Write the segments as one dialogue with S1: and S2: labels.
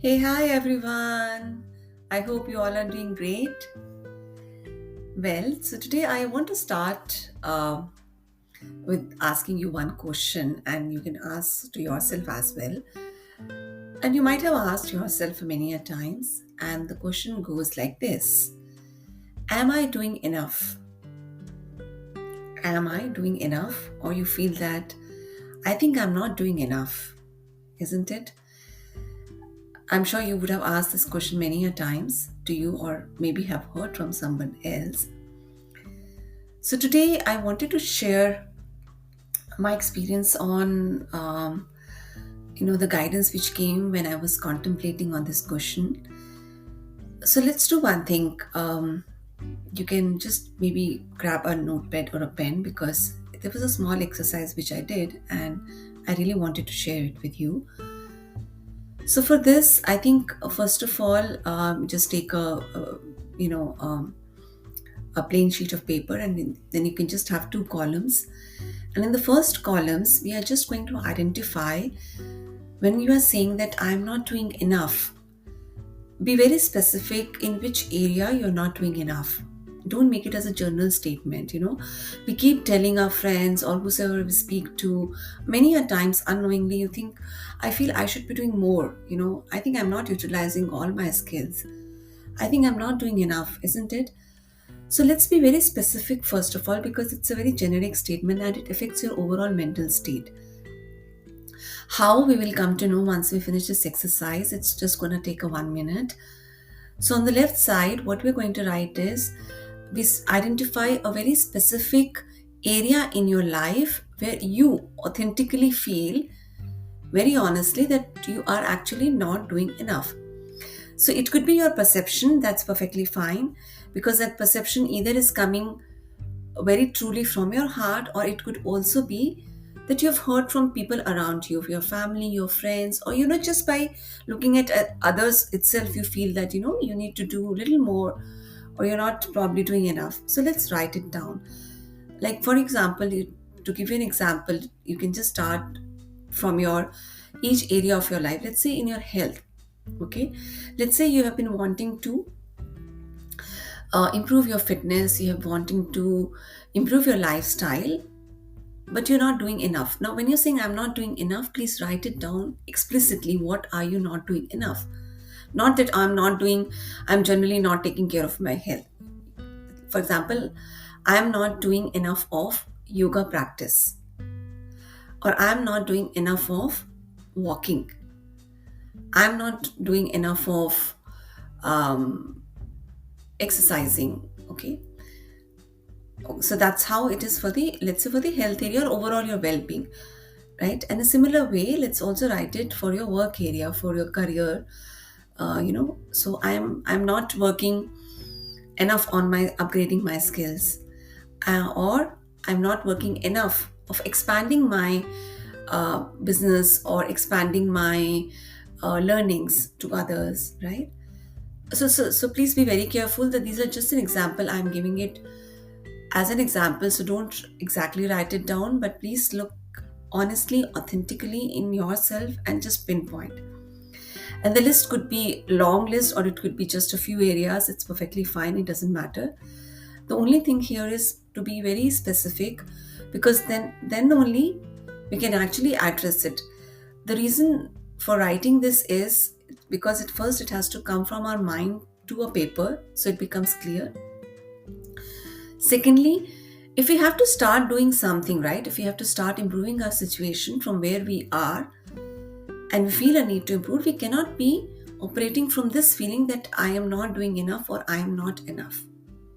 S1: Hey, hi everyone. I hope you all are doing great. Well, so today I want to start with asking you one question, and you can ask to yourself as well. And you might have asked yourself many a times, and the question goes like this: Am I doing enough? Am I doing enough? Or you feel that I think I'm not doing enough, isn't it? I'm sure you would have asked this question many a times to you, or maybe have heard from someone else. So today I wanted to share my experience on the guidance which came when I was contemplating on this question. So let's do one thing. You can just maybe grab a notepad or a pen because there was a small exercise which I did and I really wanted to share it with you. So for this, I think first of all, just take you know um, a plain sheet of paper, and then you can just have two columns. And in the first columns, we are just going to identify when you are saying that I'm not doing enough. Be very specific in which area you're not doing enough. Don't make it as a general statement. We keep telling our friends or whosoever we speak to, many a times unknowingly, you think, I feel I should be doing more. I think I'm not utilizing all my skills. I think I'm not doing enough, isn't it? So let's be very specific first of all because it's a very generic statement and it affects your overall mental state. How we will come to know once we finish this exercise, it's just going to take a 1 minute. So on the left side, what we're going to write is identify a very specific area in your life where you authentically feel very honestly that you are actually not doing enough. So it could be your perception, that's perfectly fine because that perception either is coming very truly from your heart, or it could also be that you've heard from people around you, your family, your friends, or just by looking at others itself, you feel that you need to do a little more, or you're not probably doing enough. So let's write it down. Like, for example, to give you an example, you can just start from your each area of your life. Let's say in your health. Okay, let's say you have been wanting to improve your fitness, you have wanting to improve your lifestyle, but you're not doing enough. Now when you're saying I'm not doing enough, please write it down explicitly. What are you not doing enough? Not that I'm generally not taking care of my health. For example, I'm not doing enough of yoga practice, or I'm not doing enough of walking, I'm not doing enough of um, exercising. Okay, so that's how it is for the, let's say, for the health area or overall your well-being, right? And a similar way, let's also write it for your work area, for your career. So I'm not working enough on my upgrading my skills, or I'm not working enough of expanding my business or expanding my learnings to others, right? So please be very careful that these are just an example. I'm giving it as an example, so don't exactly write it down, but please look honestly, authentically in yourself and just pinpoint. And the list could be long list or it could be just a few areas. It's perfectly fine. It doesn't matter. The only thing here is to be very specific, because then only we can actually address it. The reason for writing this is because at first it has to come from our mind to a paper so it becomes clear. Secondly, if we have to start doing something, right? If we have to start improving our situation from where we are and we feel a need to improve, we cannot be operating from this feeling that I am not doing enough or I am not enough,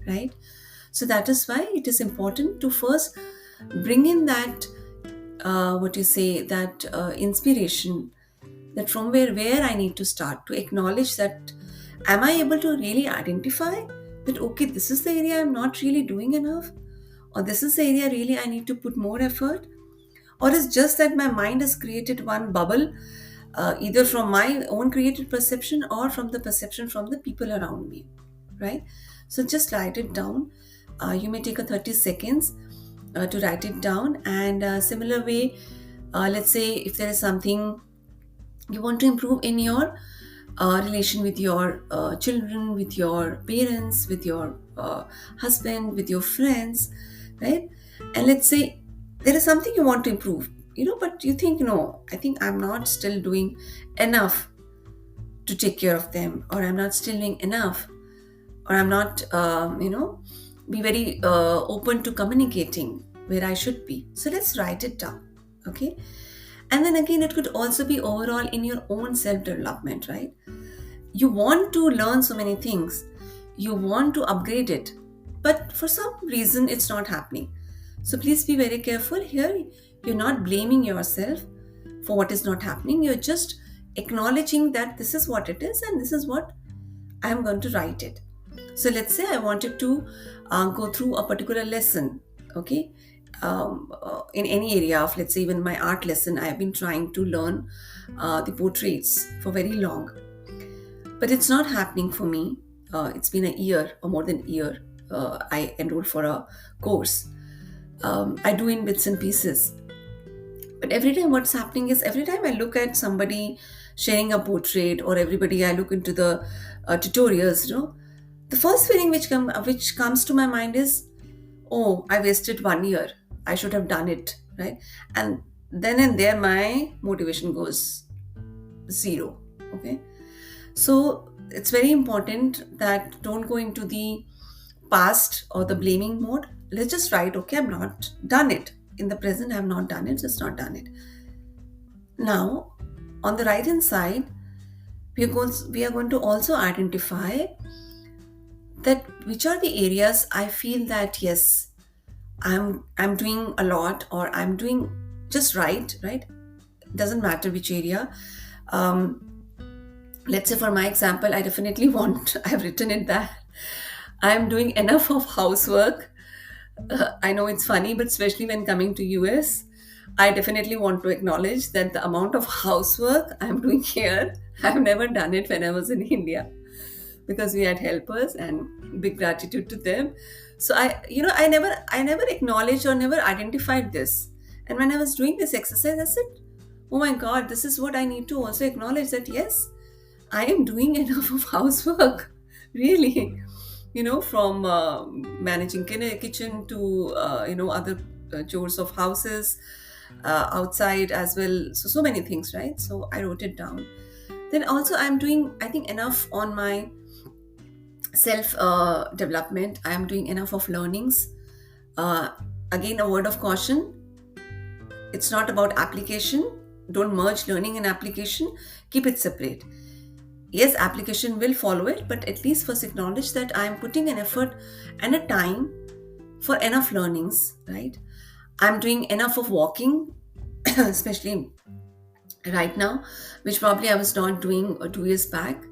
S1: right? So that is why it is important to first bring in that, what you say, that inspiration, that from where I need to start to acknowledge that, am I able to really identify that, okay, this is the area I'm not really doing enough, or this is the area really I need to put more effort, or it's just that my mind has created one bubble, either from my own created perception or from the perception from the people around me, right? So just write it down. You may take a 30 seconds to write it down. And similar way, let's say if there is something you want to improve in your relation with your children, with your parents, with your husband, with your friends, right? And let's say there is something you want to improve, but you think, no, I think I'm not still doing enough to take care of them, or I'm not still doing enough, or I'm not, be very open to communicating where I should be. So let's write it down, okay? And then again, it could also be overall in your own self development, right? You want to learn so many things, you want to upgrade it, but for some reason it's not happening. So please be very careful here. You're not blaming yourself for what is not happening, you're just acknowledging that this is what it is and this is what I'm going to write it. So let's say I wanted to go through a particular lesson, okay? In any area of, let's say, even my art lesson, I have been trying to learn the portraits for very long, but it's not happening for me. It's been a year or more than a year. I enrolled for a course. I do in bits and pieces. But every time, what's happening is every time I look at somebody sharing a portrait, or everybody I look into the tutorials, the first feeling which comes to my mind is, oh, I wasted 1 year. I should have done it, right? And then and there, my motivation goes zero. Okay, so it's very important that don't go into the past or the blaming mode. Let's just write, okay, I've not done it. In the present, I've not done it, just not done it. Now, on the right hand side, we are going to also identify that which are the areas I feel that yes, I'm doing a lot, or I'm doing just right? Doesn't matter which area. Um, let's say for my example, I definitely want, I've written it that I'm doing enough of housework. I know it's funny, but especially when coming to US, I definitely want to acknowledge that the amount of housework I'm doing here, I've never done it when I was in India, because we had helpers, and big gratitude to them. So I never acknowledged or never identified this. And when I was doing this exercise, I said, oh my god, this is what I need to also acknowledge, that yes, I am doing enough of housework. Really, from managing kitchen to other chores of houses, outside as well. So many things, right? So I wrote it down. Then also I'm doing, I think, enough on my self development. I am doing enough of learnings. uh, Again, a word of caution, it's not about application. Don't merge learning and application, keep it separate. Yes, application will follow it, but at least first acknowledge that I am putting an effort and a time for enough learnings, right? I'm doing enough of walking, especially right now, which probably I was not doing 2 years back.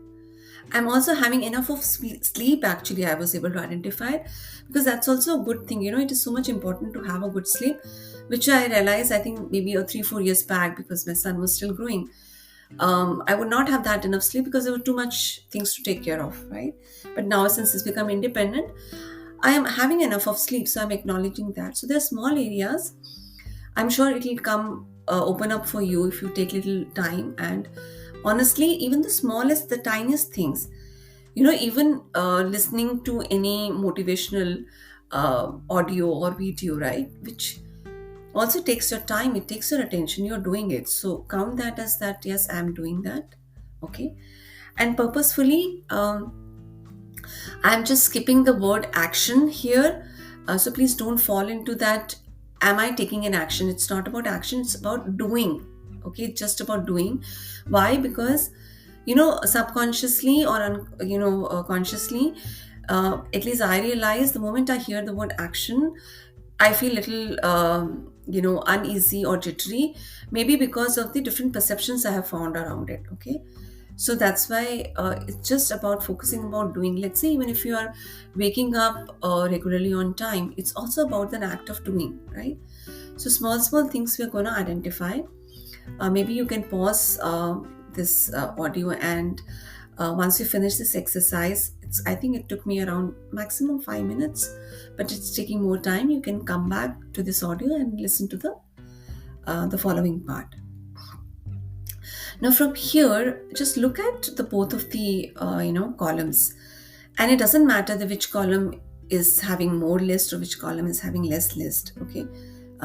S1: I'm also having enough of sleep, actually, I was able to identify, because that's also a good thing. It is so much important to have a good sleep, which I realized, I think, maybe a 3 4 years back, because my son was still growing. I would not have that enough sleep because there were too much things to take care of, right? But now, since it's become independent, I am having enough of sleep, so I'm acknowledging that. So there are small areas. I'm sure it'll come open up for you if you take little time. And honestly, even the smallest, the tiniest things, even listening to any motivational audio or video, right? Which also takes your time, it takes your attention, you're doing it. So count that as that, yes, I'm doing that. Okay. And purposefully, I'm just skipping the word action here. So please don't fall into that. Am I taking an action? It's not about action, it's about doing. Okay, it's just about doing. Why? Because, subconsciously or consciously, at least I realize the moment I hear the word action, I feel little, uneasy or jittery, maybe because of the different perceptions I have found around it. Okay, so that's why it's just about focusing about doing. Let's say even if you are waking up regularly on time, it's also about an act of doing, right? So small things we're going to identify. Maybe you can pause this audio, and once you finish this exercise, I think it took me around maximum 5 minutes, but it's taking more time. You can come back to this audio and listen to the following part. Now from here, just look at the both of the columns, and it doesn't matter the which column is having more list or which column is having less list. Okay,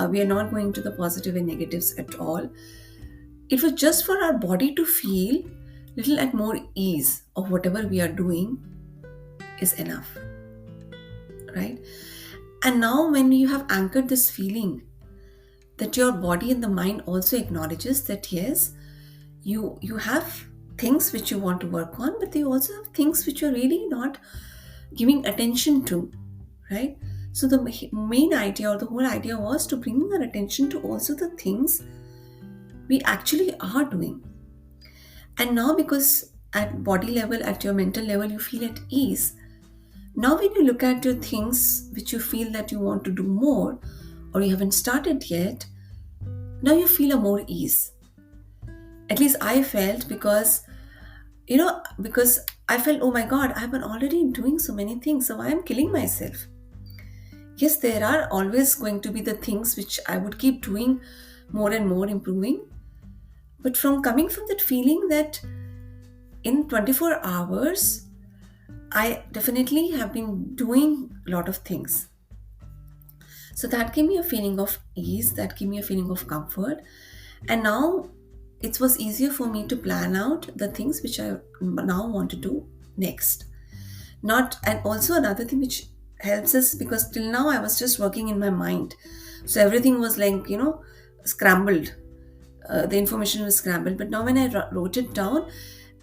S1: we are not going to the positive and negatives at all. It was just for our body to feel little at more ease of whatever we are doing is enough, right? And now when you have anchored this feeling that your body and the mind also acknowledges that yes, you have things which you want to work on, but you also have things which you're really not giving attention to, right? So the main idea or the whole idea was to bring our attention to also the things we actually are doing. And now because at body level, at your mental level, you feel at ease. Now when you look at your things which you feel that you want to do more or you haven't started yet, now you feel a more ease. At least I felt, because I felt, oh my god, I've been already doing so many things, so I am killing myself. Yes, there are always going to be the things which I would keep doing more and more, improving. But from coming from that feeling that in 24 hours, I definitely have been doing a lot of things. So that gave me a feeling of ease, that gave me a feeling of comfort. And now it was easier for me to plan out the things which I now want to do next. Not, and also another thing which helps us, because till now I was just working in my mind. So everything was like, scrambled. The information was scrambled. But now when I wrote it down,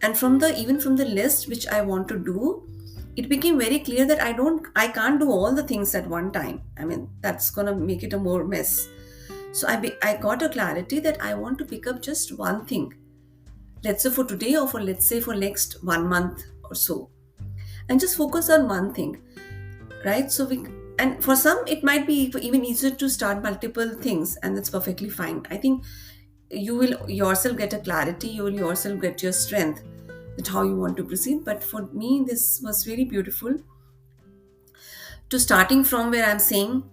S1: and from the even from the list which I want to do, it became very clear that I can't do all the things at one time. I mean, that's gonna make it a more mess. So I got a clarity that I want to pick up just one thing. Let's say for today, or for let's say for next 1 month or so, and just focus on one thing, right? And for some it might be even easier to start multiple things, and that's perfectly fine. I think you will yourself get a clarity, you will yourself get your strength, that how you want to proceed. But for me, this was really beautiful, to starting from where I'm saying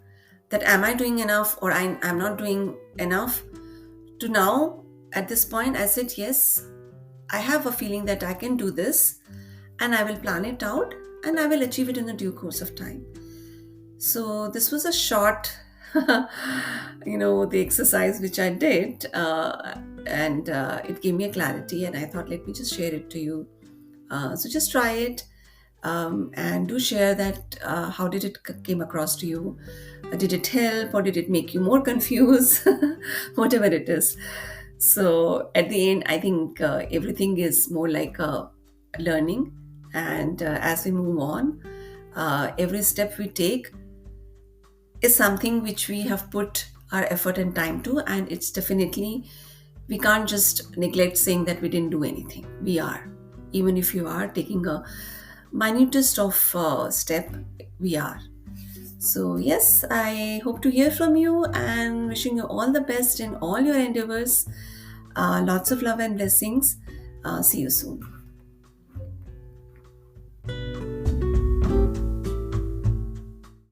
S1: that am I doing enough or I'm not doing enough, to now at this point I said yes, I have a feeling that I can do this, and I will plan it out, and I will achieve it in the due course of time. So this was a short, the exercise which I did, and it gave me a clarity, and I thought, let me just share it to you. So just try it, and do share that. How did it came across to you? Did it help, or did it make you more confused? Whatever it is. So at the end, I think everything is more like a learning, and as we move on, every step we take is something which we have put our effort and time to, and it's definitely, we can't just neglect saying that we didn't do anything. We are, even if you are taking a minutest of step, we are. So yes, I hope to hear from you, and wishing you all the best in all your endeavors. Lots of love and blessings. See you soon.